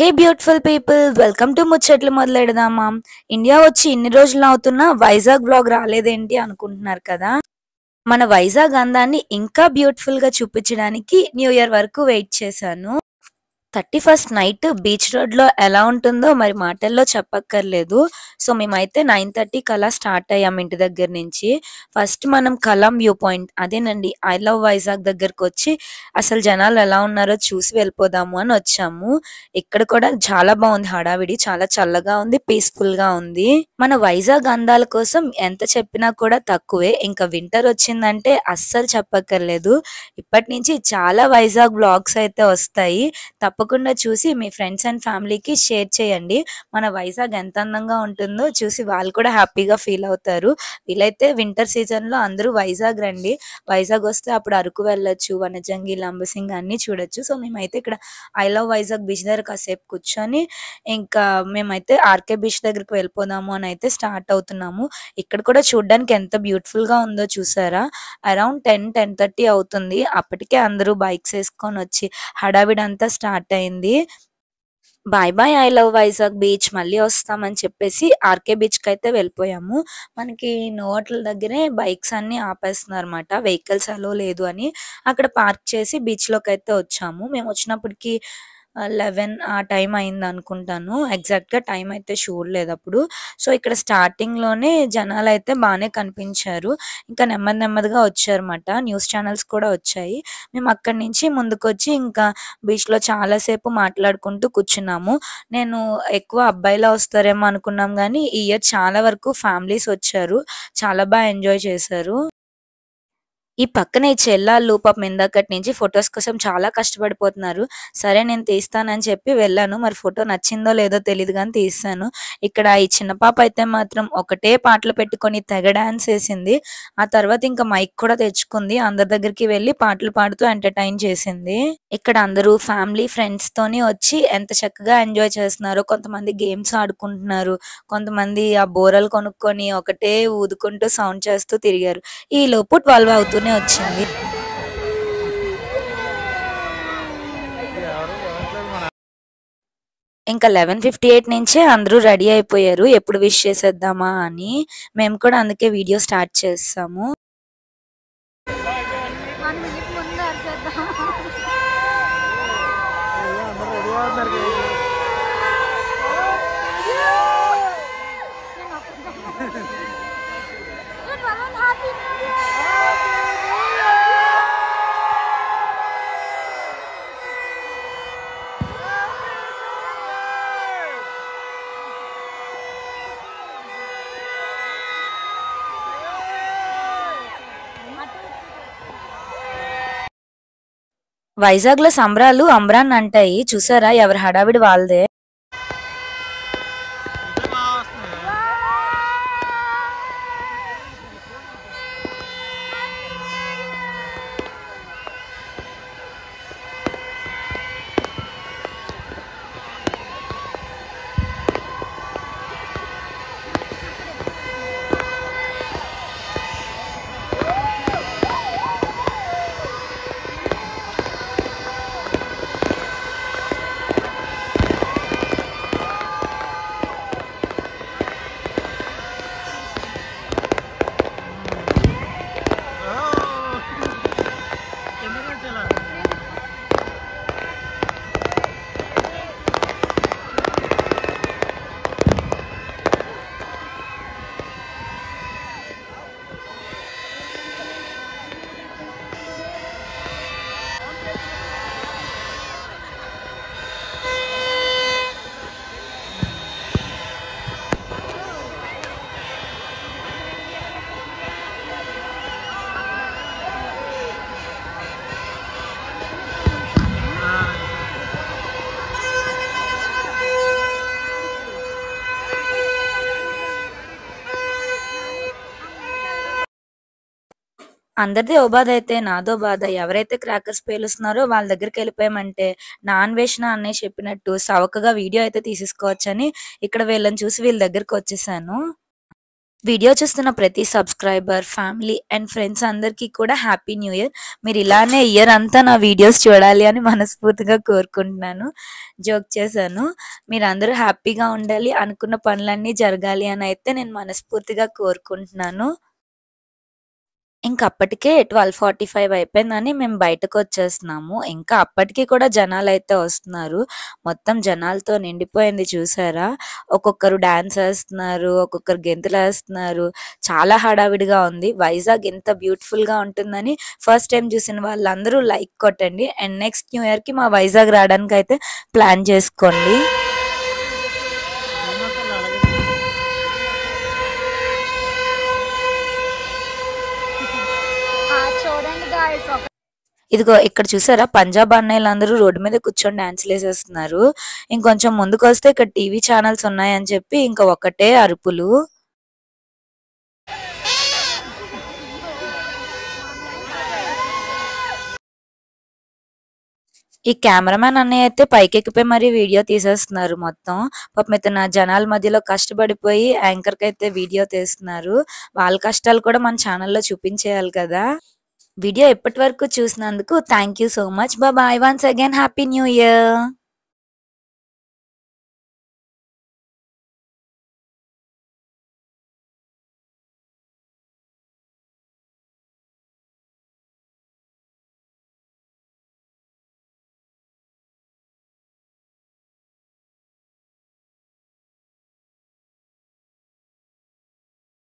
Hey beautiful people, welcome to ముచ్చట్లు మొదలెడదామా. India వచ్చి ఇన్ని రోజులు అవుతున్నా వైజాగ్ బ్లాగ్ రాలేదేంటి అనుకుంటున్నారు కదా. మన వైజాగ్ అందాన్ని ఇంకా బ్యూటిఫుల్ గా చూపించడానికి న్యూ ఇయర్ వరకు వెయిట్ చేశాను. 31st నైట్ బీచ్ రోడ్ లో ఎలా ఉంటుందో మరి మాటల్లో చెప్పక్కర్లేదు. సో మేమైతే 9:30 కలా స్టార్ట్ అయ్యాం ఇంటి దగ్గర నుంచి. ఫస్ట్ మనం కలాం వ్యూ పాయింట్, అదేనండి ఐ లవ్ వైజాగ్ దగ్గరకు వచ్చి అసలు జనాలు ఎలా ఉన్నారో చూసి వెళ్ళిపోదాము అని వచ్చాము. ఇక్కడ కూడా చాలా బాగుంది, హడావిడి చాలా చల్లగా ఉంది, పీస్ఫుల్ గా ఉంది. మన వైజాగ్ అందాల కోసం ఎంత చెప్పినా కూడా తక్కువే. ఇంకా వింటర్ వచ్చిందంటే అస్సలు చెప్పక్కర్లేదు. ఇప్పటి నుంచి చాలా వైజాగ్ బ్లాగ్స్ అయితే వస్తాయి. తప్పకుండా చూసి మీ ఫ్రెండ్స్ అండ్ ఫ్యామిలీకి షేర్ చేయండి. మన వైజాగ్ ఎంత అందంగా ఉంటుందో చూసి వాళ్ళు కూడా హ్యాపీగా ఫీల్ అవుతారు. వీలైతే వింటర్ సీజన్లో అందరూ వైజాగ్ రండి. వైజాగ్ వస్తే అప్పుడు అరకు వెళ్ళొచ్చు, వనజంగి, లంబసింగి అన్నీ చూడొచ్చు. సో మేమైతే ఇక్కడ ఐ లవ్ వైజాగ్ బీచ్ దగ్గర కాసేపు కూర్చొని ఇంకా మేమైతే ఆర్కే బీచ్ దగ్గరికి వెళ్ళిపోదాము అని అయితే స్టార్ట్ అవుతున్నాము. ఇక్కడ కూడా చూడడానికి ఎంత బ్యూటిఫుల్ గా ఉందో చూసారా. అరౌండ్ 10-10:30 అవుతుంది. అప్పటికే అందరూ బైక్స్ వేసుకొని వచ్చి హడావిడంతా స్టార్ట్ అయింది. Bye bye I love Vizag beach, మళ్ళీ వస్తామని చెప్పేసి ఆర్కే బీచ్ కి అయితే వెళ్ళిపోయాము. మనకి నోట్ల దగ్గరే బైక్స్ అన్ని ఆపేస్తున్నారు అనమాట, వెహికల్స్ అలో లేదు అని. అక్కడ పార్క్ చేసి బీచ్ లోకి అయితే వచ్చాము. మేము వచ్చినప్పటికి 11 ఆ టైం అయింది అనుకుంటాను. ఎగ్జాక్ట్ గా టైం అయితే చూడలేదు అప్పుడు. సో ఇక్కడ స్టార్టింగ్ లోనే జనాలు అయితే బాగానే కనిపించారు. ఇంకా నెమ్మది నెమ్మదిగా వచ్చారన్నమాట. న్యూస్ ఛానల్స్ కూడా వచ్చాయి. మేము అక్కడి నుంచి ముందుకొచ్చి ఇంకా బీచ్ లో చాలా సేపు మాట్లాడుకుంటూ కూర్చున్నాము. నేను ఎక్కువ అబ్బాయిలా వస్తారేమో అనుకున్నాం కానీ ఈ ఇయర్ చాలా వరకు ఫ్యామిలీస్ వచ్చారు. చాలా బాగా ఎంజాయ్ చేశారు. ఈ పక్కన ఈ చెల్లాళ్ళు పాపం ఇందాకటి నుంచి ఫొటోస్ కోసం చాలా కష్టపడిపోతున్నారు. సరే నేను తీస్తానని చెప్పి వెళ్ళాను. మరి ఫోటో నచ్చిందో లేదో తెలీదు గానీ తీశాను. ఇక్కడ ఈ చిన్న పాప అయితే మాత్రం ఒకటే పాటలు పెట్టుకొని తెగ డాన్స్ వేసింది. ఆ తర్వాత ఇంకా మైక్ కూడా తెచ్చుకుంది. అందరి దగ్గరికి వెళ్ళి పాటలు పాడుతూ ఎంటర్టైన్ చేసింది. ఇక్కడ అందరూ ఫ్యామిలీ ఫ్రెండ్స్ తోని వచ్చి ఎంత చక్కగా ఎంజాయ్ చేస్తున్నారో. కొంతమంది గేమ్స్ ఆడుకుంటున్నారు, కొంతమంది ఆ బోరలు కొనుక్కొని ఒకటే ఊదుకుంటూ సౌండ్ చేస్తూ తిరిగారు. ఈ లోపు 12 అవుతూనే వచ్చింది. ఇంకా 11:58 నుంచే అందరూ రెడీ అయిపోయారు ఎప్పుడు విష్ చేసేద్దామా అని. మేము కూడా అందుకే వీడియో స్టార్ట్ చేసాము. వైజాగ్ లో సంబరాలు అంబరాన్ని అంటాయి చూసారా, ఎవరి హడావిడి వాళ్ళదే. అందరిది ఓ బాధ అయితే నాదో బాధ. ఎవరైతే క్రాకర్స్ పేలుస్తున్నారో వాళ్ళ దగ్గరికి వెళ్ళిపోయామంటే నా అన్వేషణ అన్నయ్య చెప్పినట్టు సవకగా వీడియో అయితే తీసేసుకోవచ్చని ఇక్కడ వీళ్ళని చూసి వీళ్ళ దగ్గరికి వచ్చేసాను. వీడియో చూస్తున్న ప్రతి సబ్స్క్రైబర్, ఫ్యామిలీ అండ్ ఫ్రెండ్స్ అందరికీ కూడా హ్యాపీ న్యూ ఇయర్. మీరు ఇలానే ఇయర్ అంతా నా వీడియోస్ చూడాలి అని మనస్ఫూర్తిగా కోరుకుంటున్నాను. జోక్ చేశాను. మీరందరూ హ్యాపీగా ఉండాలి, అనుకున్న పనులన్నీ జరగాలి అని అయితే నేను మనస్ఫూర్తిగా కోరుకుంటున్నాను. ఇంక అప్పటికే 12:45 అయిపోయిందని మేము బయటకొచ్చేస్తున్నాము. ఇంకా అప్పటికి కూడా జనాలైతే వస్తున్నారు. మొత్తం జనాలతో నిండిపోయింది చూసారా? ఒక్కొక్కరు డాన్స్ ఏస్తున్నారు, ఒక్కొక్కరు గెంతులేస్తున్నారు. చాలా హడావిడిగా ఉంది. వైజాగ్ ఇంత బ్యూటిఫుల్‌గా ఉంటుందని ఫస్ట్ టైమ్ చూసిన వాళ్ళందరూ లైక్ కొట్టండి. అండ్ నెక్స్ట్ న్యూ ఇయర్‌కి మా వైజాగ్ రావడానికైతే ప్లాన్ చేసుకోండి. ఇదిగో ఇక్కడ చూసారా, పంజాబ్ అన్నయ్యలందరూ రోడ్డు మీద కూర్చొని డాన్సులేసేస్తున్నారు. ఇంకొంచెం ముందుకొస్తే ఇక్కడ టీవీ ఛానల్స్ ఉన్నాయని చెప్పి ఇంకా ఒకటే అరుపులు. ఈ కెమెరామెన్ అన్నయ్య అయితే పైకెక్కిపోయి మరీ వీడియో తీసేస్తున్నారు మొత్తం. పాపం ఇతను జనాల మధ్యలో కష్టపడిపోయి యాంకర్ కైతే వీడియో తీస్తున్నారు. వాళ్ళ కష్టాలు కూడా మన ఛానల్లో చూపించేయాలి కదా. వీడియో ఇప్పటి వరకు చూసినందుకు thank you so much. Bye. Once again happy new year.